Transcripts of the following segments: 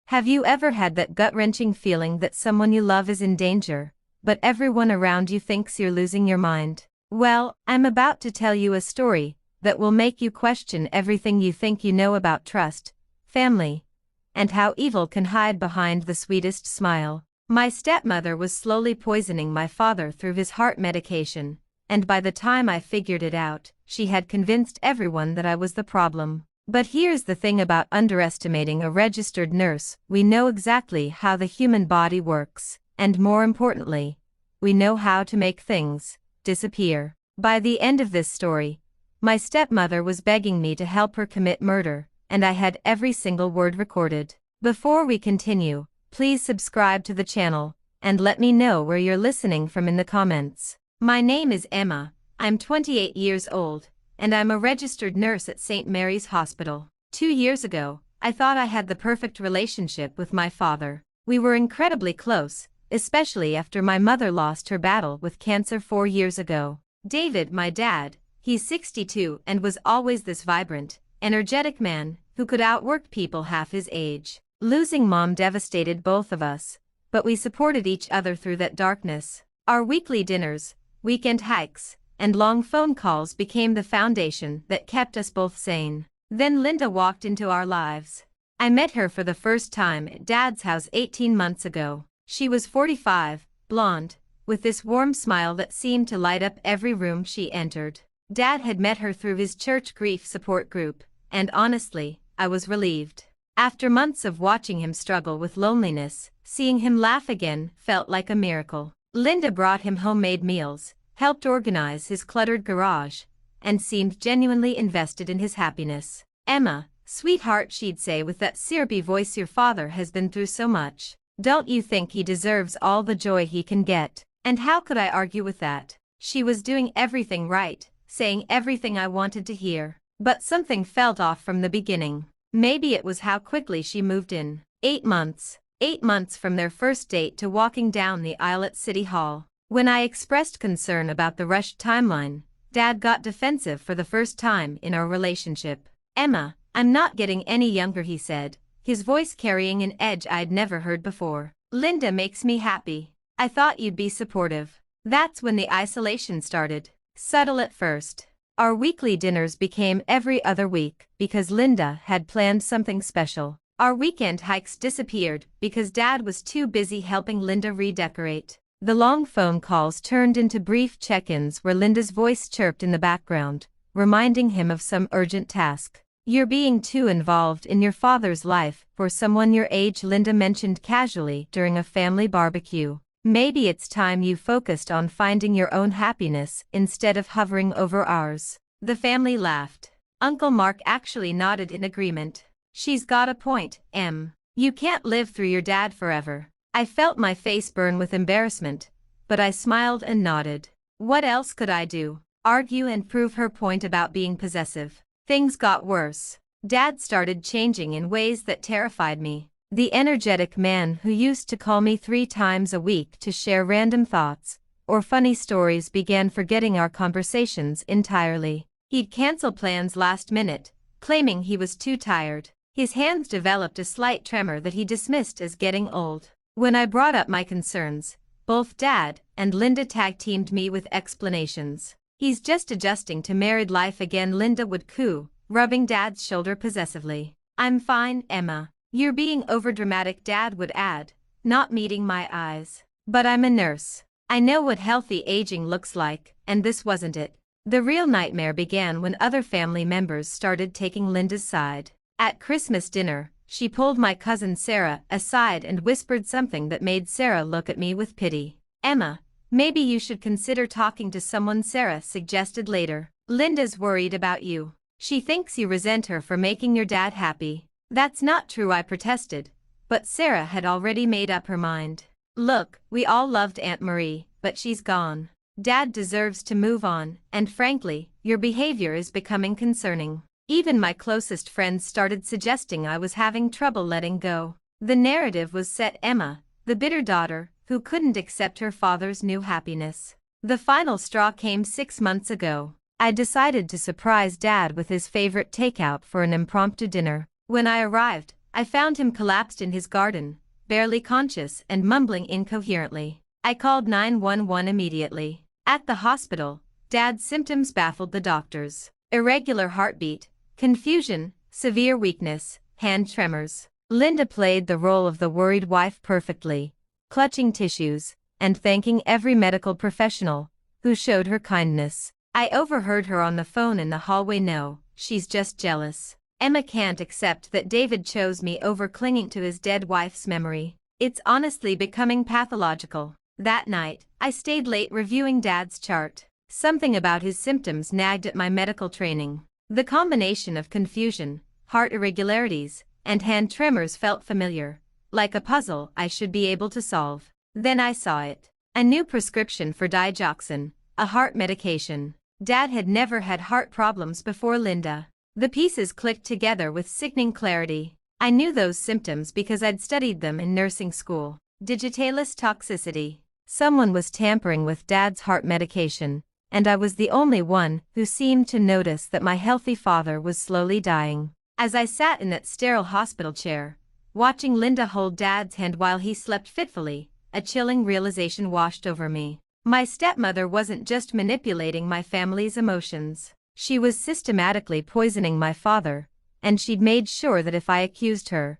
Have you ever had that gut-wrenching feeling that someone you love is in danger, but everyone around you thinks you're losing your mind? Well, I'm about to tell you a story that will make you question everything you think you know about trust, family, and how evil can hide behind the sweetest smile. My stepmother was slowly poisoning my father through his heart medication, and by the time I figured it out, she had convinced everyone that I was the problem. But here's the thing about underestimating a registered nurse: we know exactly how the human body works, and more importantly, we know how to make things disappear. By the end of this story, my stepmother was begging me to help her commit murder, and I had every single word recorded. Before we continue, please subscribe to the channel, and let me know where you're listening from in the comments. My name is Emma, I'm 28 years old, and I'm a registered nurse at St. Mary's Hospital. 2 years ago, I thought I had the perfect relationship with my father. We were incredibly close, especially after my mother lost her battle with cancer 4 years ago. David, my dad, he's 62 and was always this vibrant, energetic man who could outwork people half his age. Losing Mom devastated both of us, but we supported each other through that darkness. Our weekly dinners, weekend hikes, and long phone calls became the foundation that kept us both sane. Then Linda walked into our lives. I met her for the first time at Dad's house 18 months ago. She was 45, blonde, with this warm smile that seemed to light up every room she entered. Dad had met her through his church grief support group, and honestly, I was relieved. After months of watching him struggle with loneliness, seeing him laugh again felt like a miracle. Linda brought him homemade meals, helped organize his cluttered garage, and seemed genuinely invested in his happiness. "Emma, sweetheart," she'd say with that syrupy voice, "your father has been through so much. Don't you think he deserves all the joy he can get?" And how could I argue with that? She was doing everything right, saying everything I wanted to hear. But something felt off from the beginning. Maybe it was how quickly she moved in. 8 months. 8 months from their first date to walking down the aisle at City Hall. When I expressed concern about the rushed timeline, Dad got defensive for the first time in our relationship. "Emma, I'm not getting any younger," he said, his voice carrying an edge I'd never heard before. "Linda makes me happy. I thought you'd be supportive." That's when the isolation started. Subtle at first. Our weekly dinners became every other week because Linda had planned something special. Our weekend hikes disappeared because Dad was too busy helping Linda redecorate. The long phone calls turned into brief check-ins where Linda's voice chirped in the background, reminding him of some urgent task. "You're being too involved in your father's life for someone your age," Linda mentioned casually during a family barbecue. "Maybe it's time you focused on finding your own happiness instead of hovering over ours." The family laughed. Uncle Mark actually nodded in agreement. "She's got a point, Em. You can't live through your dad forever." I felt my face burn with embarrassment, but I smiled and nodded. What else could I do? Argue and prove her point about being possessive? Things got worse. Dad started changing in ways that terrified me. The energetic man who used to call me 3 times a week to share random thoughts or funny stories began forgetting our conversations entirely. He'd cancel plans last minute, claiming he was too tired. His hands developed a slight tremor that he dismissed as getting old. When I brought up my concerns, both Dad and Linda tag-teamed me with explanations. "He's just adjusting to married life again," Linda would coo, rubbing Dad's shoulder possessively. "I'm fine, Emma. You're being overdramatic," Dad would add, not meeting my eyes. "But I'm a nurse. I know what healthy aging looks like, and this wasn't it." The real nightmare began when other family members started taking Linda's side. At Christmas dinner, she pulled my cousin Sarah aside and whispered something that made Sarah look at me with pity. "Emma, maybe you should consider talking to someone," Sarah suggested later. "Linda's worried about you. She thinks you resent her for making your dad happy." "That's not true," I protested, but Sarah had already made up her mind. "Look, we all loved Aunt Marie, but she's gone. Dad deserves to move on, and frankly, your behavior is becoming concerning." Even my closest friends started suggesting I was having trouble letting go. The narrative was set: Emma, the bitter daughter, who couldn't accept her father's new happiness. The final straw came 6 months ago. I decided to surprise Dad with his favorite takeout for an impromptu dinner. When I arrived, I found him collapsed in his garden, barely conscious and mumbling incoherently. I called 911 immediately. At the hospital, Dad's symptoms baffled the doctors. Irregular heartbeat, confusion, severe weakness, hand tremors. Linda played the role of the worried wife perfectly, clutching tissues and thanking every medical professional who showed her kindness. I overheard her on the phone in the hallway. "No, she's just jealous. Emma can't accept that David chose me over clinging to his dead wife's memory. It's honestly becoming pathological." That night, I stayed late reviewing Dad's chart. Something about his symptoms nagged at my medical training. The combination of confusion, heart irregularities, and hand tremors felt familiar, like a puzzle I should be able to solve. Then I saw it. A new prescription for digoxin, a heart medication. Dad had never had heart problems before Linda. The pieces clicked together with sickening clarity. I knew those symptoms because I'd studied them in nursing school. Digitalis toxicity. Someone was tampering with Dad's heart medication, and I was the only one who seemed to notice that my healthy father was slowly dying. As I sat in that sterile hospital chair, watching Linda hold Dad's hand while he slept fitfully, a chilling realization washed over me. My stepmother wasn't just manipulating my family's emotions. She was systematically poisoning my father, and she'd made sure that if I accused her,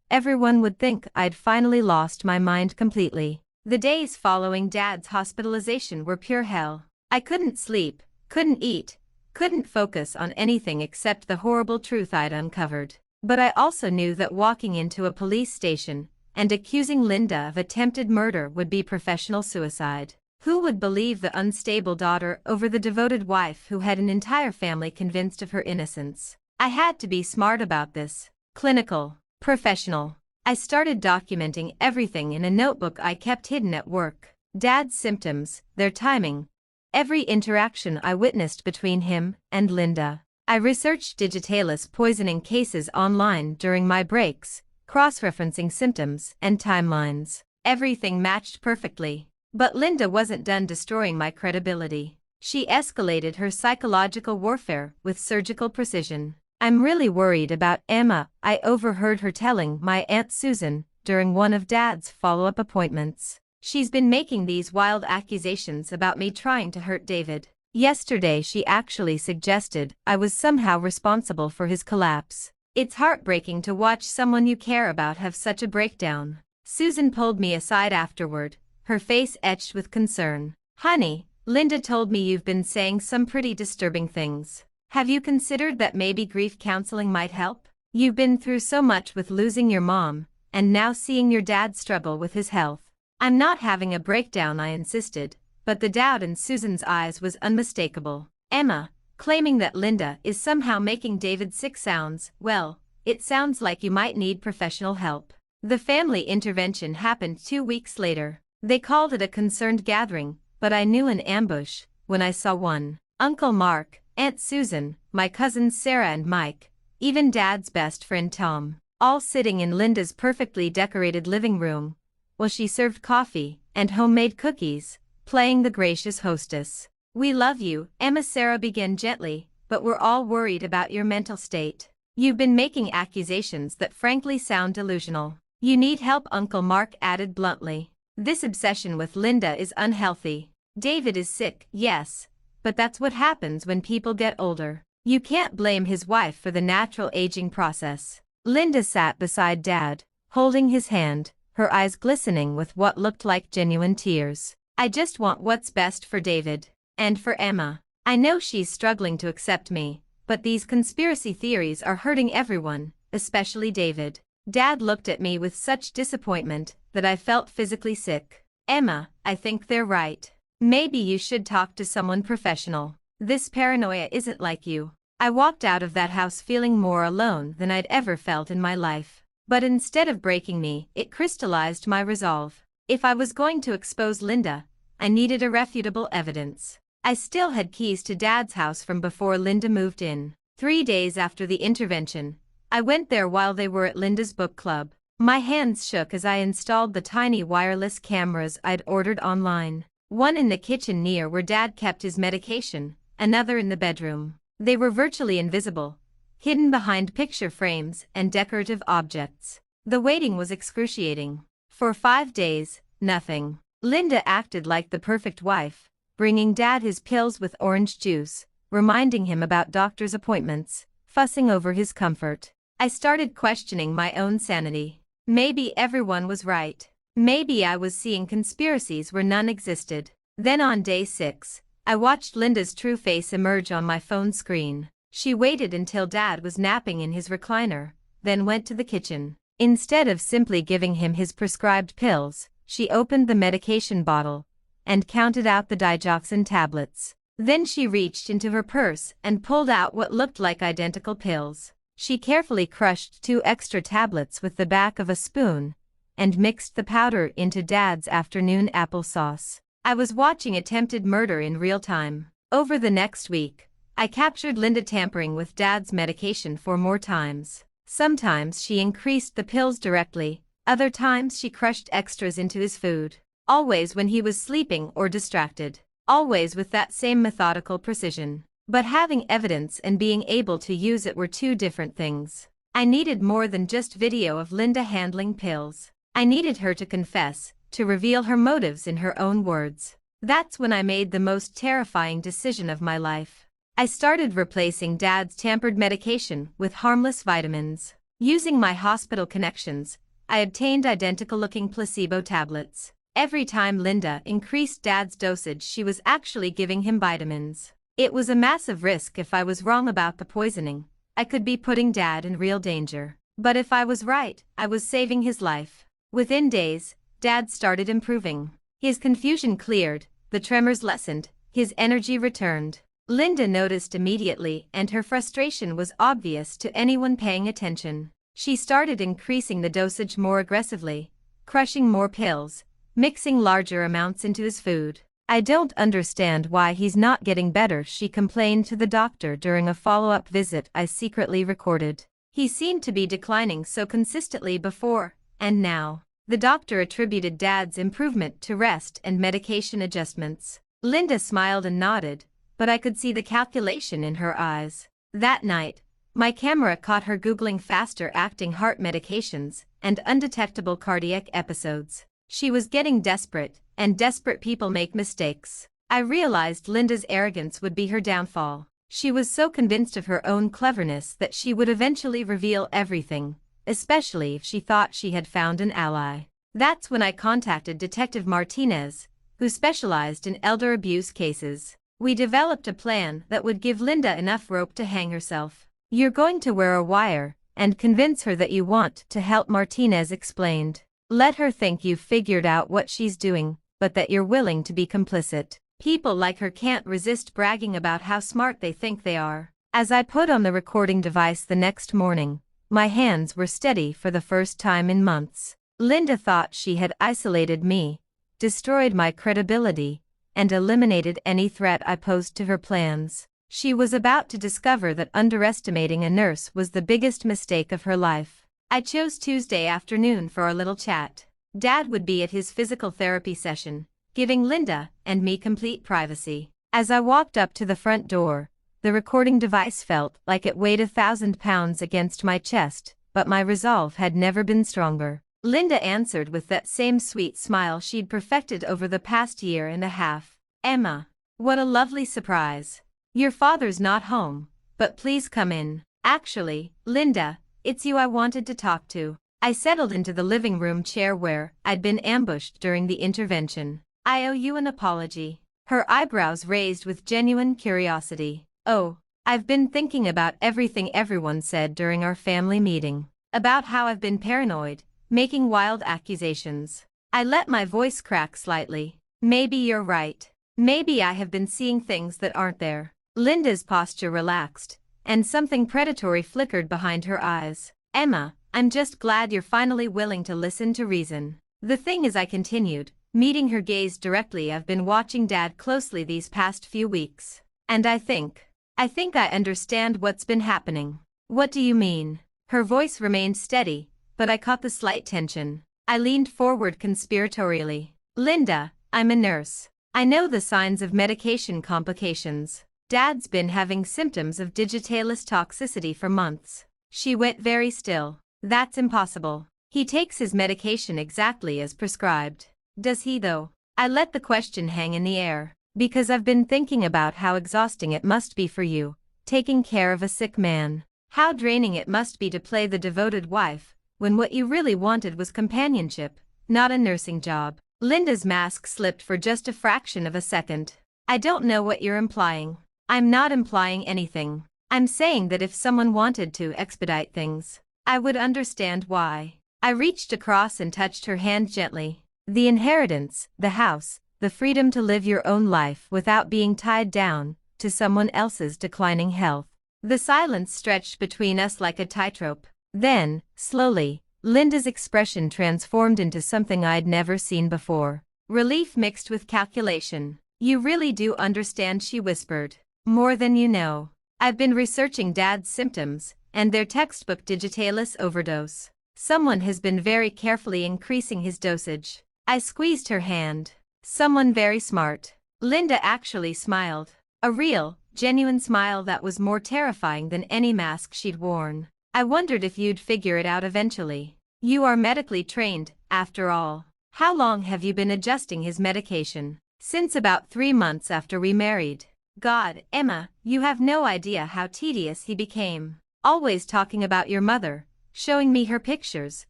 everyone would think I'd finally lost my mind completely. The days following Dad's hospitalization were pure hell. I couldn't sleep, couldn't eat, couldn't focus on anything except the horrible truth I'd uncovered. But I also knew that walking into a police station and accusing Linda of attempted murder would be professional suicide. Who would believe the unstable daughter over the devoted wife who had an entire family convinced of her innocence? I had to be smart about this. Clinical, professional. I started documenting everything in a notebook I kept hidden at work. Dad's symptoms, their timing, every interaction I witnessed between him and Linda. I researched digitalis poisoning cases online during my breaks, cross-referencing symptoms and timelines. Everything matched perfectly. But Linda wasn't done destroying my credibility. She escalated her psychological warfare with surgical precision. "I'm really worried about Emma," I overheard her telling my Aunt Susan during one of Dad's follow-up appointments. "She's been making these wild accusations about me trying to hurt David. Yesterday she actually suggested I was somehow responsible for his collapse. It's heartbreaking to watch someone you care about have such a breakdown." Susan pulled me aside afterward, her face etched with concern. "Honey, Linda told me you've been saying some pretty disturbing things. Have you considered that maybe grief counseling might help? You've been through so much with losing your mom, and now seeing your dad struggle with his health." "I'm not having a breakdown," I insisted, but the doubt in Susan's eyes was unmistakable. "Emma, claiming that Linda is somehow making David sick sounds, well, it sounds like you might need professional help." The family intervention happened 2 weeks later. They called it a concerned gathering, but I knew an ambush when I saw one. Uncle Mark, Aunt Susan, my cousins Sarah and Mike, even Dad's best friend Tom, all sitting in Linda's perfectly decorated living room, while she served coffee and homemade cookies, playing the gracious hostess. "We love you," Emma Sarah began gently, "but we're all worried about your mental state. You've been making accusations that frankly sound delusional. You need help," Uncle Mark added bluntly. "This obsession with Linda is unhealthy. David is sick, yes, but that's what happens when people get older. You can't blame his wife for the natural aging process." Linda sat beside Dad, holding his hand, her eyes glistening with what looked like genuine tears. "I just want what's best for David. And for Emma. I know she's struggling to accept me, but these conspiracy theories are hurting everyone, especially David." Dad looked at me with such disappointment that I felt physically sick. "Emma, I think they're right. Maybe you should talk to someone professional. This paranoia isn't like you." I walked out of that house feeling more alone than I'd ever felt in my life. But instead of breaking me, it crystallized my resolve. If I was going to expose Linda, I needed irrefutable evidence. I still had keys to Dad's house from before Linda moved in. 3 days after the intervention, I went there while they were at Linda's book club. My hands shook as I installed the tiny wireless cameras I'd ordered online. One in the kitchen near where Dad kept his medication, another in the bedroom. They were virtually invisible, hidden behind picture frames and decorative objects. The waiting was excruciating. For 5 days, nothing. Linda acted like the perfect wife, bringing Dad his pills with orange juice, reminding him about doctor's appointments, fussing over his comfort. I started questioning my own sanity. Maybe everyone was right. Maybe I was seeing conspiracies where none existed. Then on day 6, I watched Linda's true face emerge on my phone screen. She waited until Dad was napping in his recliner, then went to the kitchen. Instead of simply giving him his prescribed pills, she opened the medication bottle and counted out the digoxin tablets. Then she reached into her purse and pulled out what looked like identical pills. She carefully crushed 2 extra tablets with the back of a spoon and mixed the powder into Dad's afternoon applesauce. I was watching attempted murder in real time. Over the next week, I captured Linda tampering with Dad's medication 4 more times. Sometimes she increased the pills directly, other times she crushed extras into his food. Always when he was sleeping or distracted. Always with that same methodical precision. But having evidence and being able to use it were 2 different things. I needed more than just video of Linda handling pills. I needed her to confess, to reveal her motives in her own words. That's when I made the most terrifying decision of my life. I started replacing Dad's tampered medication with harmless vitamins. Using my hospital connections, I obtained identical-looking placebo tablets. Every time Linda increased Dad's dosage, she was actually giving him vitamins. It was a massive risk. If I was wrong about the poisoning, I could be putting Dad in real danger. But if I was right, I was saving his life. Within days, Dad started improving. His confusion cleared, the tremors lessened, his energy returned. Linda noticed immediately, and her frustration was obvious to anyone paying attention. She started increasing the dosage more aggressively, crushing more pills, mixing larger amounts into his food. "I don't understand why he's not getting better," she complained to the doctor during a follow-up visit I secretly recorded. "He seemed to be declining so consistently before, and now." The doctor attributed Dad's improvement to rest and medication adjustments. Linda smiled and nodded, but I could see the calculation in her eyes. That night, my camera caught her Googling faster-acting heart medications and undetectable cardiac episodes. She was getting desperate, and desperate people make mistakes. I realized Linda's arrogance would be her downfall. She was so convinced of her own cleverness that she would eventually reveal everything, especially if she thought she had found an ally. That's when I contacted Detective Martinez, who specialized in elder abuse cases. We developed a plan that would give Linda enough rope to hang herself. "You're going to wear a wire and convince her that you want to help," Martinez explained. "Let her think you've figured out what she's doing, but that you're willing to be complicit. People like her can't resist bragging about how smart they think they are." As I put on the recording device the next morning, my hands were steady for the first time in months. Linda thought she had isolated me, destroyed my credibility, and eliminated any threat I posed to her plans. She was about to discover that underestimating a nurse was the biggest mistake of her life. I chose Tuesday afternoon for our little chat. Dad would be at his physical therapy session, giving Linda and me complete privacy. As I walked up to the front door, the recording device felt like it weighed 1,000 pounds against my chest, but my resolve had never been stronger. Linda answered with that same sweet smile she'd perfected over the past year and a half. "Emma, what a lovely surprise. Your father's not home, but please come in." "Actually, Linda, it's you I wanted to talk to." I settled into the living room chair where I'd been ambushed during the intervention. "I owe you an apology." Her eyebrows raised with genuine curiosity. "Oh, I've been thinking about everything everyone said during our family meeting. About how I've been paranoid, making wild accusations." I let my voice crack slightly. "Maybe you're right. Maybe I have been seeing things that aren't there." Linda's posture relaxed, and something predatory flickered behind her eyes. "Emma, I'm just glad you're finally willing to listen to reason." "The thing is," I continued, meeting her gaze directly, "I've been watching Dad closely these past few weeks. And I think I understand what's been happening." "What do you mean?" Her voice remained steady, but I caught the slight tension. I leaned forward conspiratorially. "Linda, I'm a nurse. I know the signs of medication complications. Dad's been having symptoms of digitalis toxicity for months. She went very still. That's impossible. He takes his medication exactly as prescribed. Does he though? I let the question hang in the air, because I've been thinking about how exhausting it must be for you, taking care of a sick man. How draining it must be to play the devoted wife, when what you really wanted was companionship, not a nursing job. Linda's mask slipped for just a fraction of a second. I don't know what you're implying. I'm not implying anything. I'm saying that if someone wanted to expedite things, I would understand why. I reached across and touched her hand gently. The inheritance, the house, the freedom to live your own life without being tied down to someone else's declining health. The silence stretched between us like a tightrope. Then, slowly, Linda's expression transformed into something I'd never seen before. Relief mixed with calculation. You really do understand, she whispered. More than you know. I've been researching Dad's symptoms, and their textbook digitalis overdose. Someone has been very carefully increasing his dosage. I squeezed her hand. Someone very smart. Linda actually smiled. A real, genuine smile that was more terrifying than any mask she'd worn. I wondered if you'd figure it out eventually. You are medically trained, after all. How long have you been adjusting his medication? Since about 3 months after we married. God, Emma, you have no idea how tedious he became. Always talking about your mother, showing me her pictures,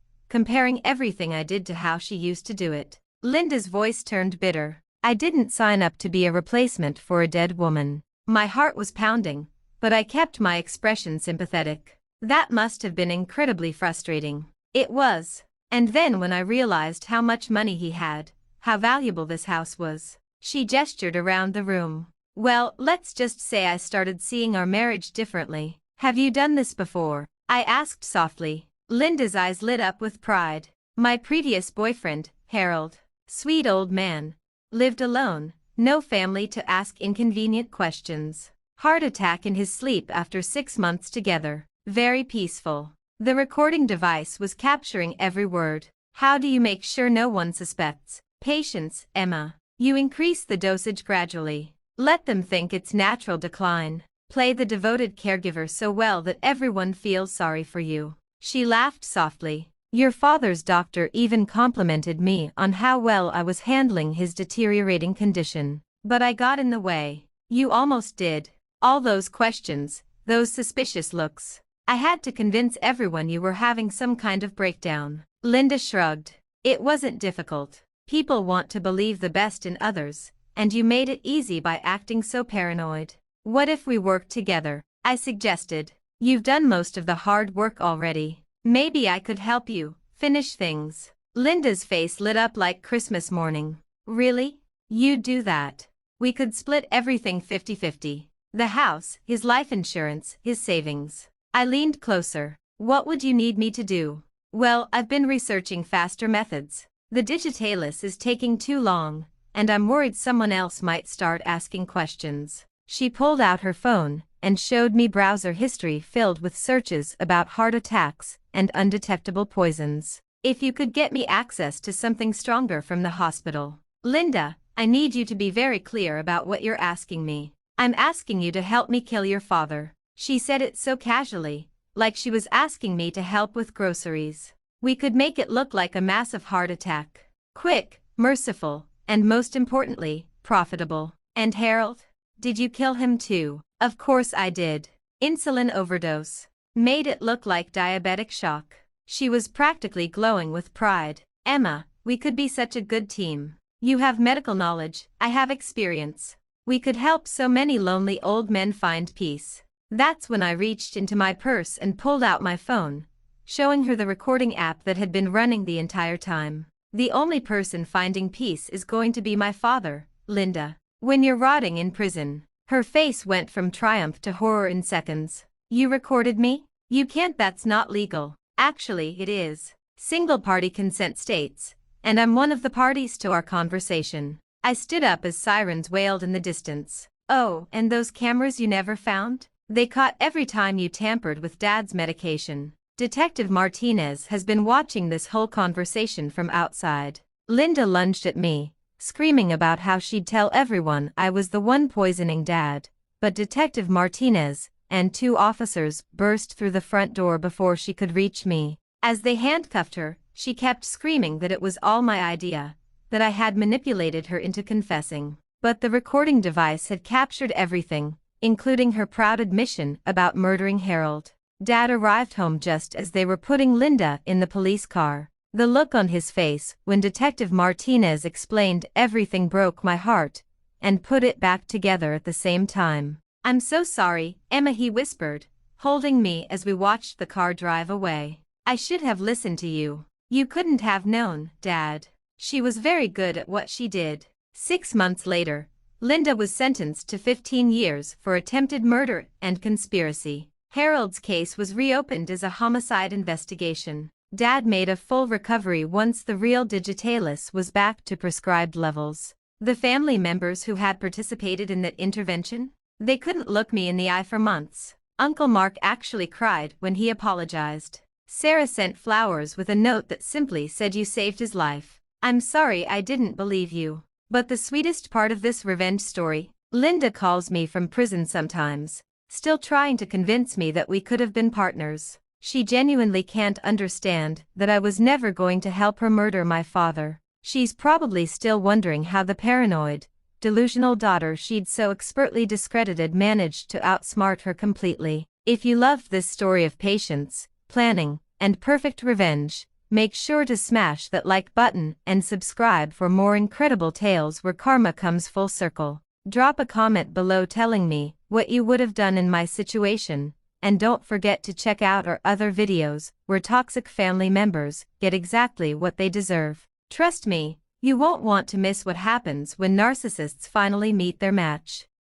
comparing everything I did to how she used to do it. Linda's voice turned bitter. I didn't sign up to be a replacement for a dead woman. My heart was pounding, but I kept my expression sympathetic. That must have been incredibly frustrating. It was. And then when I realized how much money he had, how valuable this house was, she gestured around the room. Well, let's just say I started seeing our marriage differently. Have you done this before? I asked softly. Linda's eyes lit up with pride. My previous boyfriend, Harold, sweet old man, lived alone, no family to ask inconvenient questions. Heart attack in his sleep after 6 months together. Very peaceful. The recording device was capturing every word. How do you make sure no one suspects? Patience, Emma. You increase the dosage gradually. Let them think it's natural decline. Play the devoted caregiver so well that everyone feels sorry for you. She laughed softly. Your father's doctor even complimented me on how well I was handling his deteriorating condition. But I got in the way. You almost did. All those questions, those suspicious looks. I had to convince everyone you were having some kind of breakdown. Linda shrugged. It wasn't difficult. People want to believe the best in others, and you made it easy by acting so paranoid. What if we worked together? I suggested. You've done most of the hard work already. Maybe I could help you finish things. Linda's face lit up like Christmas morning. Really? You'd do that? We could split everything 50-50. The house, his life insurance, his savings. I leaned closer. What would you need me to do? Well, I've been researching faster methods. The digitalis is taking too long, and I'm worried someone else might start asking questions. She pulled out her phone and showed me browser history filled with searches about heart attacks and undetectable poisons. If you could get me access to something stronger from the hospital. Linda, I need you to be very clear about what you're asking me. I'm asking you to help me kill your father. She said it so casually, like she was asking me to help with groceries. We could make it look like a massive heart attack. Quick, merciful, and most importantly, profitable. And Harold? Did you kill him too? Of course I did. Insulin overdose. Made it look like diabetic shock. She was practically glowing with pride. Emma, we could be such a good team. You have medical knowledge, I have experience. We could help so many lonely old men find peace. That's when I reached into my purse and pulled out my phone, showing her the recording app that had been running the entire time. The only person finding peace is going to be my father, Linda. When you're rotting in prison. Her face went from triumph to horror in seconds. You recorded me? You can't, that's not legal. Actually, it is. Single-party consent states, and I'm one of the parties to our conversation. I stood up as sirens wailed in the distance. Oh, and those cameras you never found? They caught every time you tampered with Dad's medication. Detective Martinez has been watching this whole conversation from outside. Linda lunged at me, screaming about how she'd tell everyone I was the one poisoning Dad, but Detective Martinez and 2 officers burst through the front door before she could reach me. As they handcuffed her, she kept screaming that it was all my idea, that I had manipulated her into confessing. But the recording device had captured everything, including her proud admission about murdering Harold. Dad arrived home just as they were putting Linda in the police car. The look on his face when Detective Martinez explained everything broke my heart and put it back together at the same time. "I'm so sorry, Emma," he whispered, holding me as we watched the car drive away. "I should have listened to you. You couldn't have known, Dad. She was very good at what she did." 6 months later, Linda was sentenced to 15 years for attempted murder and conspiracy. Harold's case was reopened as a homicide investigation. Dad made a full recovery once the real digitalis was back to prescribed levels. The family members who had participated in that intervention? They couldn't look me in the eye for months. Uncle Mark actually cried when he apologized. Sarah sent flowers with a note that simply said, "You saved his life. I'm sorry I didn't believe you." But the sweetest part of this revenge story, Linda calls me from prison sometimes, still trying to convince me that we could have been partners. She genuinely can't understand that I was never going to help her murder my father. She's probably still wondering how the paranoid, delusional daughter she'd so expertly discredited managed to outsmart her completely. If you loved this story of patience, planning, and perfect revenge, make sure to smash that like button and subscribe for more incredible tales where karma comes full circle. Drop a comment below telling me what you would have done in my situation, and don't forget to check out our other videos where toxic family members get exactly what they deserve. Trust me, you won't want to miss what happens when narcissists finally meet their match.